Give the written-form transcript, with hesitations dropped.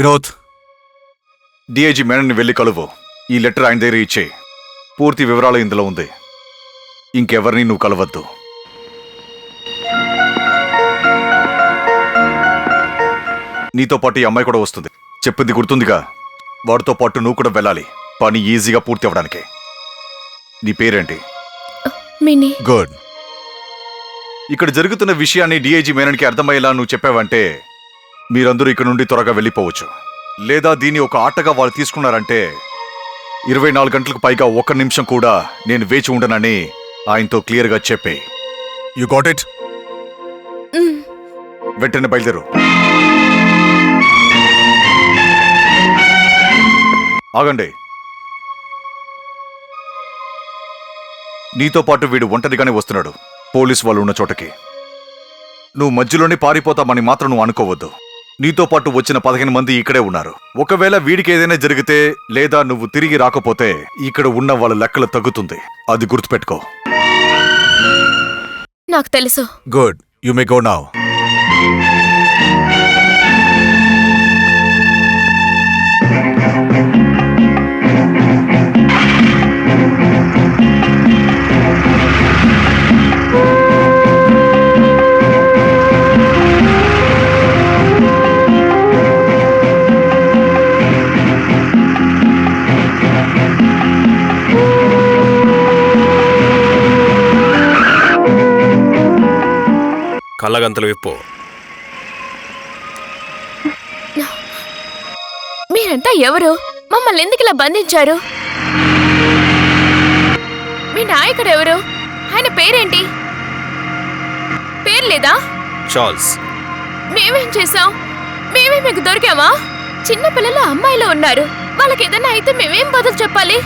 Vinod, DIG మేనన్ని వెళ్ళి కలువు. ఈ letter ఆయన దగ్గర ఇచ్చే. పూర్తి వివరాలు ఇందులో ఉంది. ఇంకెవరిని నువ్వు కలవద్దు. నీతో పాటు ఈ అమ్మాయి కూడా వస్తుంది. చెప్పింది గుర్తుందిగా? వాడితో పాటు నువ్వు కూడా వెళ్ళాలి, పని ఈజీగా పూర్తి అవ్వడానికి. నీ పేరేంటి? మినీ. గుడ్. ఇక్కడ జరుగుతున్న విషయాన్ని డిఐజీ మేనన్కి అర్థమయ్యేలా నువ్వు చెప్పావంటే మీరందరూ ఇక్కడ నుండి త్వరగా వెళ్ళిపోవచ్చు. లేదా దీన్ని ఒక ఆటగా వాళ్ళు తీసుకున్నారంటే 24 గంటలకు పైగా 1 నిమిషం కూడా నేను వేచి ఉండనని ఆయనతో క్లియర్గా చెప్పే. You got it? వెంటనే బయలుదేరు. ఆగండి. నీతో పాటు వీడు ఒంటరిగానే వస్తున్నాడు, పోలీసు వాళ్ళు ఉన్న చోటకి. నువ్వు మధ్యలోనే పారిపోతామని మాత్రం నువ్వు అనుకోవద్దు. నీతో పాటు వచ్చిన 15 మంది ఇక్కడే ఉన్నారు. ఒకవేళ వీడికి ఏదైనా జరిగితే లేదా నువ్వు తిరిగి రాకపోతే ఇక్కడ ఉన్న వాళ్ళ లెక్కలు తగ్గుతుంది. అది గుర్తుపెట్టుకో. నాకు తెలుసు. Good. You may go now. కళ్ళగంతలు విప్పు. మీరంతా ఎవరు? మమ్మల్ని ఎందుకు ఇలా బంధించారు? మీ నాయకుడు ఎవరు? ఆయన పేరేంటి? పేరు లేదా? చార్ల్స్. మేమేం చేసాం? మేమే మీకు దొరికామా? చిన్న పిల్లలు, అమ్మాయిలు ఉన్నారు. వాళ్ళకి ఏదైనా అయితే మేమేం బదులు చెప్పాలి?